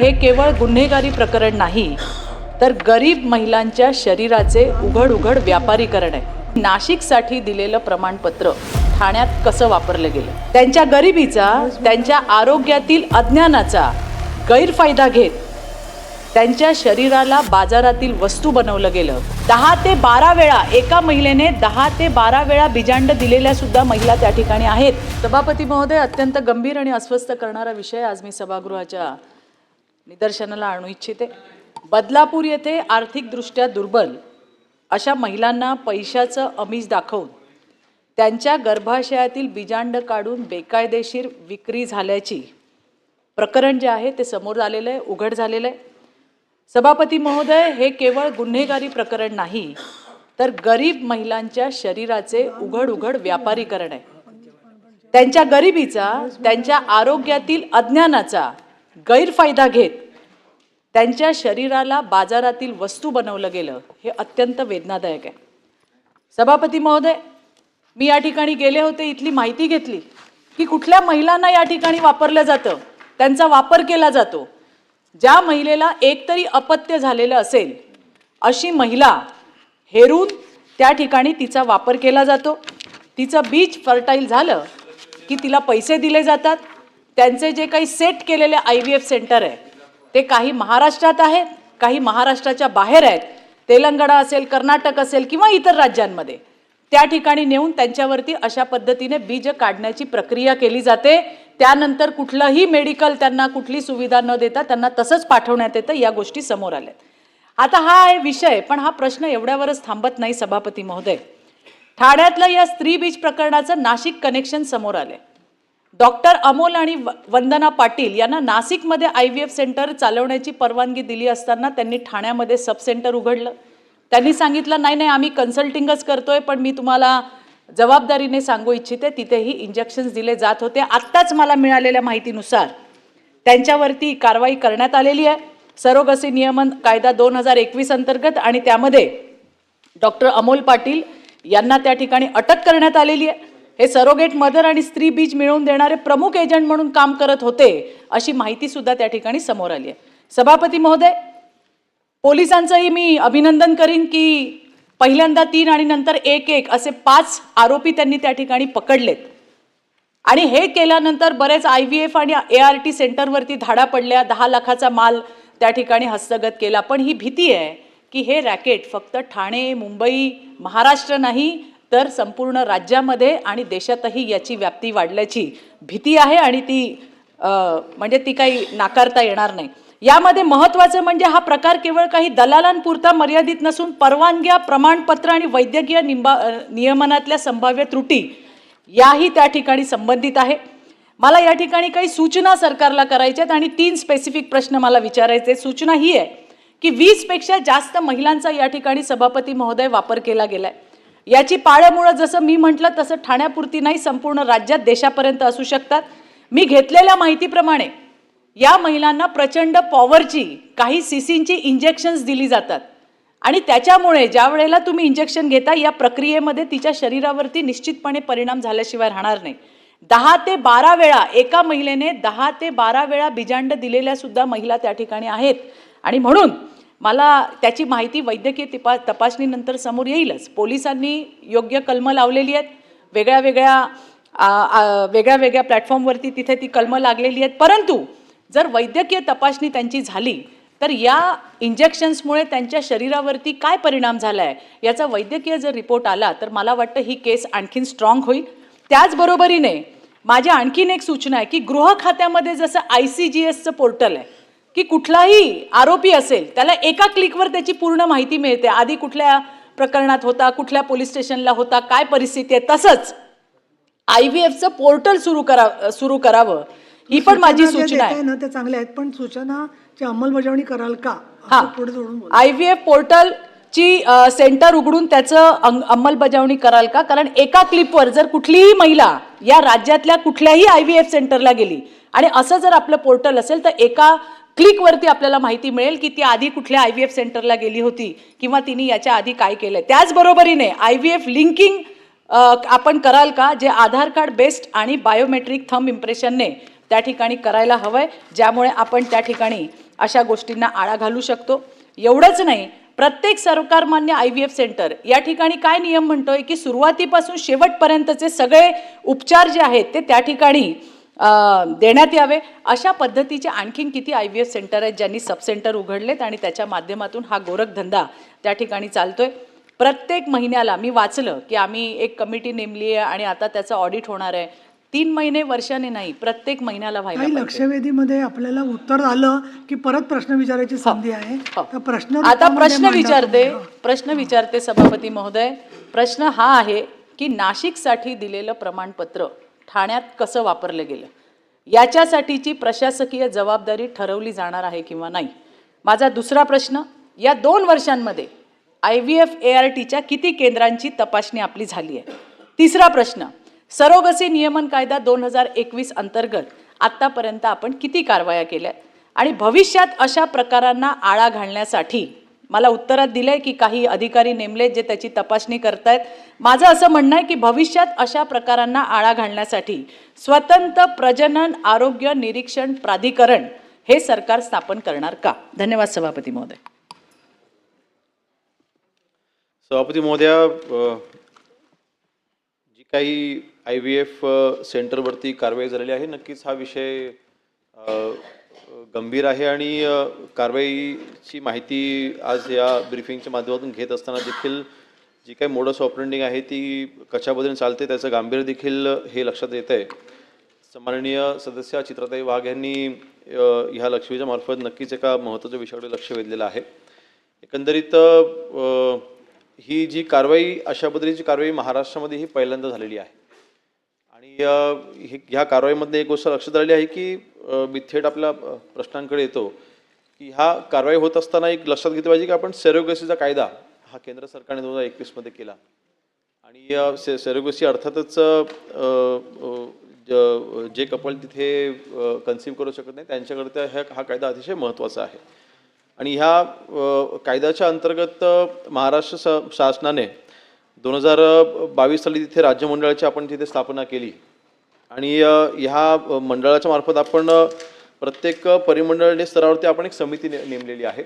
हे केवळ गुन्हेगारी प्रकरण नाही तर गरीब महिलांच्या शरीराचे उघड व्यापारीकरण आहे। नाशिकसाठी दिलेलं प्रमाणपत्र ठाण्यात कसं वापरलं गेलं, त्यांच्या गरिबीचा, त्यांच्या आरोग्यातील अज्ञानाचा गैरफायदा घेत त्यांच्या शरीराला बाजारातील वस्तू बनवलं गेलं। 10 ते 12 वेळा एका महिलेने 10 ते 12 वेळा बिजांड दिलेल्या सुद्धा महिला त्या ठिकाणी आहेत। सभापती महोदय, अत्यंत गंभीर आणि अस्वस्थ करणारा विषय आज मी सभागृहाच्या निदर्शनाला आणू इच्छिते। बदलापूर येथे आर्थिकदृष्ट्या दुर्बल अशा महिलांना पैशाचं आमिष दाखवून त्यांच्या गर्भाशयातील बिजांड काढून बेकायदेशीर विक्री झाल्याची प्रकरण जे आहे ते समोर आलेलं आहे, उघड झालेलं आहे। सभापती महोदय, हे केवळ गुन्हेगारी प्रकरण नाही तर गरीब महिलांच्या शरीराचे उघड व्यापारीकरण आहे। त्यांच्या गरिबीचा, त्यांच्या आरोग्यातील अज्ञानाचा गैरफायदा घेत त्यांच्या शरीराला बाजारातील वस्तू बनवलं गेलं, हे अत्यंत वेदनादायक आहे। सभापती महोदय, मी या ठिकाणी गेले होते, इथली माहिती घेतली की कुठल्या महिलांना या ठिकाणी वापरलं जातं, त्यांचा वापर केला जातो। ज्या महिलेला एकतरी अपत्य झालेलं असेल अशी महिला हेरून त्या ठिकाणी तिचा वापर केला जातो। तिचं बीज फर्टाईल झालं की तिला पैसे दिले जातात। त्यांचे जे काही सेट केलेले IVF सेंटर आहे ते काही महाराष्ट्रात आहेत, काही महाराष्ट्राच्या बाहेर आहेत, तेलंगणा असेल, कर्नाटक असेल किंवा इतर राज्यांमध्ये। त्या ठिकाणी नेऊन त्यांच्यावरती अशा पद्धतीने बीज काढण्याची प्रक्रिया केली जाते। त्यानंतर कुठलंही मेडिकल त्यांना कुठली सुविधा न देता त्यांना तसंच पाठवण्यात येतं। या गोष्टी समोर आल्या। आता हा आहे विषय, पण हा प्रश्न एवढ्यावरच थांबत नाही सभापती महोदय। ठाण्यातलं या स्त्री बीज प्रकरणाचं नाशिक कनेक्शन समोर आले। डॉक्टर अमोल आणि वंदना पाटील यांना नाशिकमध्ये IVF सेंटर चालवण्याची परवानगी दिली असताना त्यांनी ठाण्यामध्ये सब सेंटर उघडलं। त्यांनी सांगितलं नाही आम्ही कन्सल्टिंगच करतोय, पण मी तुम्हाला जबाबदारीने सांगू इच्छिते तिथेही इंजेक्शन्स दिले जात होते। आत्ताच मला मिळालेल्या माहितीनुसार त्यांच्यावरती कारवाई करण्यात आलेली आहे। सरोगसी नियमन कायदा 2021 अंतर्गत, आणि त्यामध्ये डॉक्टर अमोल पाटील यांना त्या ठिकाणी अटक करण्यात आलेली आहे। हे सरोगेट मदर आणि स्त्री बीज मिळवून देणारे प्रमुख एजंट म्हणून काम करत होते अशी माहिती सुद्धा त्या ठिकाणी समोर आली आहे। सभापती महोदय, पोलिसांचंही मी अभिनंदन करीन की पहिल्यांदा 3 आणि नंतर 1 असे 5 आरोपी त्यांनी त्या ठिकाणी पकडलेत, आणि हे केल्यानंतर बरेच IVF आणि ART सेंटरवरती धाडा पडल्या। 10 लाखाचा माल त्या ठिकाणी हस्तगत केला। पण ही भीती आहे की हे रॅकेट फक्त ठाणे, मुंबई, महाराष्ट्र नाही तर संपूर्ण राज्यामध्ये आणि देशातही याची व्याप्ती वाढल्याची भीती आहे, आणि ती काही नाकारता येणार नाही। यामध्ये महत्त्वाचं म्हणजे हा प्रकार केवळ काही दलालांपुरता मर्यादित नसून परवानग्या, प्रमाणपत्र आणि वैद्यकीय नियमनातल्या संभाव्य त्रुटी याही त्या ठिकाणी संबंधित आहे। मला या ठिकाणी काही सूचना सरकारला करायच्यात आणि 3 स्पेसिफिक प्रश्न मला विचारायचे। सूचना ही आहे की 20 पेक्षा जास्त महिलांचा या ठिकाणी सभापती महोदय वापर केला गेलाय। याची पाळंमुळं जसं मी म्हटलं तसं ठाण्यापुरती नाही, संपूर्ण राज्यात, देशापर्यंत असू शकतात। मी घेतलेल्या माहितीप्रमाणे या महिलांना प्रचंड पॉवरची, काही सीसींची इंजेक्शन्स दिली जातात, आणि त्याच्यामुळे ज्या वेळेला तुम्ही इंजेक्शन घेता या प्रक्रियेमध्ये तिच्या शरीरावरती निश्चितपणे परिणाम झाल्याशिवाय राहणार नाही। 10 ते 12 वेळा एका महिलेने 10 ते 12 वेळा बिजांड दिलेल्या सुद्धा महिला त्या ठिकाणी आहेत, आणि म्हणून मला त्याची माहिती वैद्यकीय तपासणीनंतर समोर येईलच। पोलिसांनी योग्य कलमं लावलेली आहेत, वेगळ्या प्लॅटफॉर्मवरती तिथे ती कलमं लागलेली आहेत। परंतु जर वैद्यकीय तपासणी त्यांची झाली तर या इंजेक्शन्समुळे त्यांच्या शरीरावरती काय परिणाम झाला आहे याचा वैद्यकीय जर रिपोर्ट आला तर मला वाटतं ही केस आणखीन स्ट्रॉंग होईल। त्याचबरोबरीने माझी आणखीन एक सूचना आहे की गृह खात्यामध्ये जसं ICGSचं पोर्टल आहे की कुठलाही आरोपी असेल त्याला एका क्लिकवर त्याची पूर्ण माहिती मिळते। आधी कुठल्या प्रकरणात होता, कुठल्या पोलीस स्टेशनला होता, काय परिस्थिती आहे, तसंच IVFचं पोर्टल सुरू करावं, ही पण माझी सूचना आहे ना। ते चांगले आहेत, पण सूचनाची अंमलबजावणी कराल का? IVF पोर्टलची सेंटर उघडून त्याचं अंमलबजावणी कराल का? कारण एका क्लिपवर जर कुठलीही महिला या राज्यातल्या कुठल्याही IVF सेंटरला गेली आणि असं जर आपलं पोर्टल असेल तर एका क्लिकवरती आपल्याला माहिती मिळेल की ती आधी कुठल्या IVF सेंटरला गेली होती किंवा तिने याच्या आधी काय केलंय। त्याचबरोबरीने IVF लिंकिंग आपण कराल का, जे आधार कार्ड बेस्ड आणि बायोमेट्रिक थंब इम्प्रेशनने त्या ठिकाणी करायला हवंय, ज्यामुळे आपण त्या ठिकाणी अशा गोष्टींना आळा घालू शकतो. एवढंच नाही, प्रत्येक सरकारमान्य IVF सेंटर या ठिकाणी काय नियम म्हणतोय की सुरुवातीपासून शेवटपर्यंतचे सगळे उपचार जे आहेत ते त्या ठिकाणी देण्यात यावे. अशा पद्धतीचे आणखीन किती IVF सेंटर आहेत ज्यांनी सब सेंटर उघडलेत आणि त्याच्या माध्यमातून हा गोरखधंदा त्या ठिकाणी चालतोय. प्रत्येक महिन्याला मी वाचलं की आम्ही एक कमिटी नेमली आहे आणि आता त्याचं ऑडिट होणार आहे. 3 महिने वर्षाने नाही, प्रत्येक महिन्याला व्हायला काही पाहिजे. लक्षवेधीमध्ये आपल्याला उत्तर आलं की परत प्रश्न विचारायची संधी आहे. हो. तर प्रश्न आता रूपामध्ये प्रश्न मांडा विचारते तुम्ही. प्रश्न विचारते सभापती महोदय. प्रश्न हा आहे की नाशिकसाठी दिलेलं प्रमाणपत्र ठाण्यात कसं वापरलं गेलं याच्यासाठीची प्रशासकीय जबाबदारी ठरवली जाणार आहे किंवा नाही. माझा दुसरा प्रश्न, या 2 वर्षांमध्ये IVF ARTच्या किती केंद्रांची तपासणी आपली झाली आहे. तिसरा प्रश्न, सरोगसी नियमन कायदा 2021 अंतर्गत आत्तापर्यंत आपण किती कारवाया केल्या आणि भविष्यात अशा प्रकारांना आळा घालण्यासाठी मला उत्तरात दिलंय की काही अधिकारी नेमले जे त्याची तपासणी करतायत. माझं असं म्हणणं आहे की भविष्यात अशा प्रकारांना आळा घालण्यासाठी स्वतंत्र प्रजनन आरोग्य निरीक्षण प्राधिकरण हे सरकार स्थापन करणार का. धन्यवाद सभापती महोदय. सभापती महोदया, जी काही IVF सेंटरवरती कारवाई झालेली आहे, नक्कीच हा विषय गंभीर आहे आणि कारवाईची माहिती आज या ब्रीफिंगच्या माध्यमातून घेत असताना देखील जी काही मोडस ऑपरेंडिंग आहे ती कशा पद्धतीने चालते त्याचं गांभीर्य देखील हे लक्षात येत आहे. माननीय सदस्य चित्राताई वाघ यांनी ह्या लक्षवेधीच्या मार्फत नक्कीच एका महत्त्वाच्या विषयाकडे लक्ष वेधलेलं आहे. एकंदरीत ही जी कारवाई, अशा पद्धतीची कारवाई महाराष्ट्रामध्ये ही पहिल्यांदा झालेली आहे आणि ह्या कारवाईमध्ये एक गोष्ट लक्षात आलेली आहे की मी थेट आपल्या प्रश्नांकडे येतो की ह्या कारवाई होत असताना एक लक्षात घेतलं पाहिजे की आपण सेरोगसीचा कायदा हा केंद्र सरकारने 2021 मध्ये केला आणि सेरोगसी अर्थातच जे कपल तिथे कन्सिव्ह करू शकत नाही त्यांच्याकरता हा कायदा अतिशय महत्त्वाचा आहे. आणि ह्या कायद्याच्या अंतर्गत महाराष्ट्र शासनाने 2022 साली तिथे राज्य मंडळाची आपण तिथे स्थापना केली आणि ह्या मंडळाच्या मार्फत आपण प्रत्येक परिमंडळ स्तरावरती आपण एक समिती नेमलेली आहे.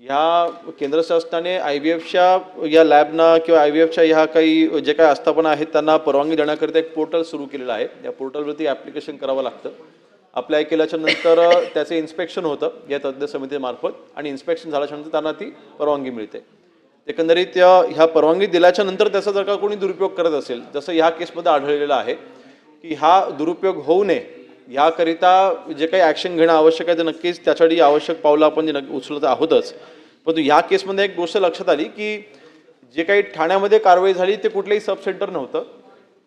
ह्या केंद्र शासनाने IVFच्या या लॅबना किंवा IVFच्या ह्या काही जे काही आस्थापना आहेत त्यांना परवानगी देण्याकरिता एक पोर्टल सुरू केलेलं आहे. या पोर्टलवरती ॲप्लिकेशन करावं लागतं. अप्लाय केल्याच्या नंतर त्याचं इन्स्पेक्शन होतं या तज्ज्ञ समितीमार्फत आणि इन्स्पेक्शन झाल्याच्या नंतर त्यांना ती परवानगी मिळते. एकंदरीत ह्या परवानगी दिल्याच्या नंतर त्याचा जर का कोणी दुरुपयोग करत असेल, जसं ह्या केसमध्ये आढळलेलं आहे की हा दुरुपयोग होऊ नये याकरिता जे काही ॲक्शन घेणं आवश्यक आहे ते नक्कीच त्यासाठी आवश्यक पावलं आपण उचलत आहोतच. परंतु ह्या केसमध्ये एक गोष्ट लक्षात आली की जे काही ठाण्यामध्ये कारवाई झाली ते कुठलंही सब सेंटर नव्हतं,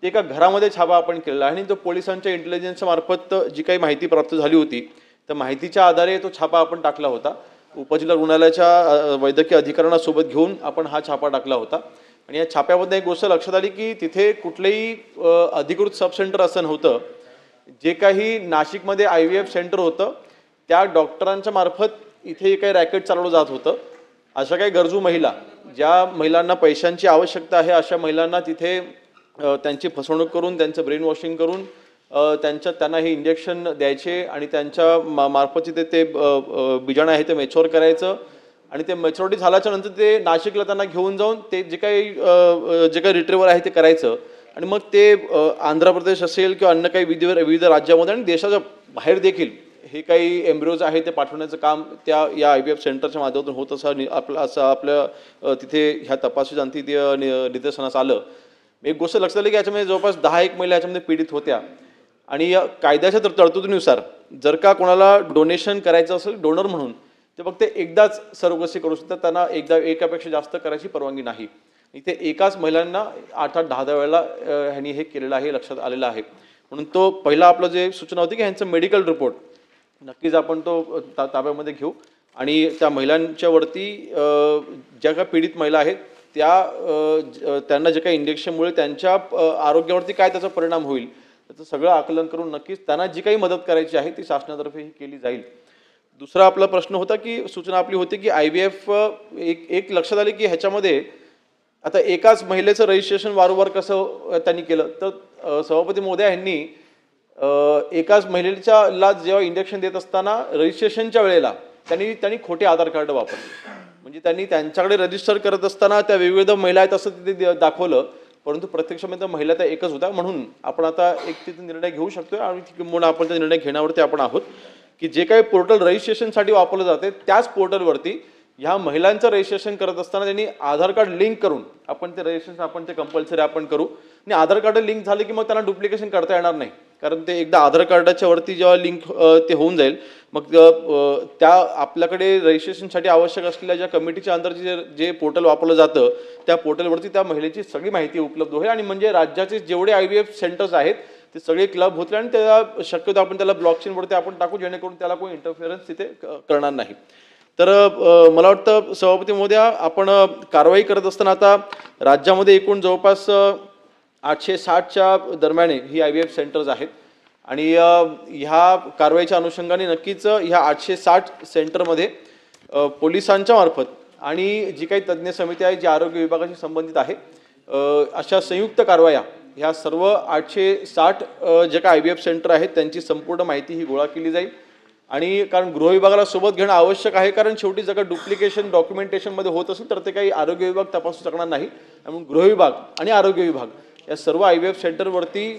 ते एका घरामध्ये छापा आपण केलेला आहे आणि तो पोलिसांच्या इंटेलिजन्सच्या मार्फत जी काही माहिती प्राप्त झाली होती त्या माहितीच्या आधारे तो छापा आपण टाकला होता. उपजिल्हा रुग्णालयाच्या वैद्यकीय अधिकाऱ्यांना सोबत घेऊन आपण हा छापा टाकला होता आणि या छाप्यामध्ये एक गोष्ट लक्षात आली की तिथे कुठलेही अधिकृत सब सेंटर असं नव्हतं. जे काही नाशिकमध्ये IVF सेंटर होतं त्या डॉक्टरांच्या मार्फत इथे काही रॅकेट चालवलं जात होतं. अशा काही गरजू महिला, ज्या महिलांना पैशांची आवश्यकता आहे अशा महिलांना तिथे त्यांची फसवणूक करून त्यांचं ब्रेन वॉशिंग करून त्यांना हे इंजेक्शन द्यायचे आणि त्यांच्या मार्फत तिथे ते बिजाणं आहे ते मॅच्युअर करायचं आणि ते मॅच्युरिटी झाल्याच्या नंतर ते नाशिकला त्यांना घेऊन जाऊन ते जे काही रिट्रीवर आहे ते करायचं आणि मग ते आंध्र प्रदेश असेल किंवा अन्य काही विविध राज्यामध्ये आणि देशाच्या बाहेर देखील हे काही एम्ब्रिओज आहे ते पाठवण्याचं काम या IVF सेंटरच्या माध्यमातून होत असं आपल्या तिथे ह्या तपासणीच्या अंती निदर्शनास आलं. एक गोष्ट लक्षात आली की याच्यामध्ये जवळपास 10 महिला याच्यामध्ये पीडित होत्या आणि या कायद्याच्या तरतुदीनुसार जर का कोणाला डोनेशन करायचं असेल डोनर म्हणून ते फक्त एकदाच सरोगसी करू शकतात, त्यांना एकापेक्षा जास्त करायची परवानगी नाही. इथे एकाच महिलांना 8-8, 10-10 वेळेला ह्यांनी हे केलेलं आहे, लक्षात आलेलं आहे. म्हणून तो पहिला आपलं जे सूचना होती की ह्यांचं मेडिकल रिपोर्ट नक्कीच आपण तो ताब्यामध्ये घेऊ आणि त्या महिलांच्या वरती ज्या काही पीडित महिला आहेत त्यांना जे काही इंजेक्शनमुळे त्यांच्या आरोग्यावरती काय त्याचा परिणाम होईल त्याचं सगळं आकलन करून नक्कीच त्यांना जी काही मदत करायची आहे ती शासनातर्फे ही केली जाईल. दुसरा आपला प्रश्न होता की सूचना आपली होती की IVF एक लक्षात आली की ह्याच्यामध्ये आता एकाच महिलेचं रजिस्ट्रेशन वारंवार कसं त्यांनी केलं तर सभापती महोदय यांनी एकाच महिलेला जेव्हा इंजेक्शन देत असताना रजिस्ट्रेशनच्या वेळेला त्यांनी खोटे आधार कार्ड वापरले. म्हणजे त्यांनी त्यांच्याकडे रजिस्टर करत असताना त्या विविध महिला आहेत असं तिथे दाखवलं, परंतु प्रत्यक्षामध्ये महिला त्या एकच होत्या. म्हणून आपण आता एक तिथे निर्णय घेऊ शकतोय आणि किंबहुना आपण त्या निर्णय घेण्यावरती आपण आहोत की जे काही पोर्टल रजिस्ट्रेशनसाठी वापरलं जाते त्याच पोर्टलवरती ह्या महिलांचं रजिस्ट्रेशन करत असताना त्यांनी आधार कार्ड लिंक करून आपण ते रजिस्ट्रेशन आपण ते कंपल्सरी आपण करू. आणि आधार कार्ड लिंक झाले की मग त्यांना डुप्लिकेशन करता येणार नाही, कारण ते एकदा आधार कार्डाच्या वरती जेव्हा लिंक ते होऊन जाईल मग त्या आपल्याकडे रजिस्ट्रेशनसाठी आवश्यक असलेल्या ज्या कमिटीच्या अंतर जे पोर्टल वापरलं जातं त्या पोर्टलवरती त्या महिलेची सगळी माहिती उपलब्ध होईल. आणि म्हणजे राज्याचे जेवढे IVF सेंटर्स आहेत ते सगळे क्लब होतील आणि त्याला शक्यतो आपण त्याला ब्लॉकचेनवरती आपण टाकू, जेणेकरून त्याला कोणी इंटरफिअरन्स तिथे करणार नाही. तर मला वाटतं सभापती महोदय, आपण कारवाई करत असताना आता राज्यामध्ये एकूण जवळपास 860च्या दरम्यान ही IVF सेंटर्स आहेत आणि ह्या कारवाईच्या अनुषंगाने नक्कीच ह्या 860 सेंटरमध्ये पोलिसांच्या मार्फत आणि जी काही तज्ज्ञ समिती आहे जी आरोग्य विभागाशी संबंधित आहे अशा संयुक्त कारवाया ह्या सर्व 860 जे काही IVF सेंटर आहेत त्यांची संपूर्ण माहिती ही गोळा केली जाईल. आणि कारण गृह विभागाला सोबत घेणं आवश्यक आहे, कारण शेवटी जर का डुप्लिकेशन डॉक्युमेंटेशनमध्ये होत असेल तर ते काही आरोग्य विभाग तपासू शकणार नाही. म्हणून गृह विभाग आणि आरोग्य विभाग या सर्व IVF सेंटरवरती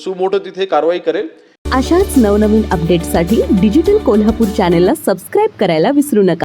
सुमोठो तिथे कारवाई करेल. अशाच नवनवीन अपडेट्ससाठी डिजिटल कोल्हापूर चॅनेलला सबस्क्राईब करायला विसरू नका.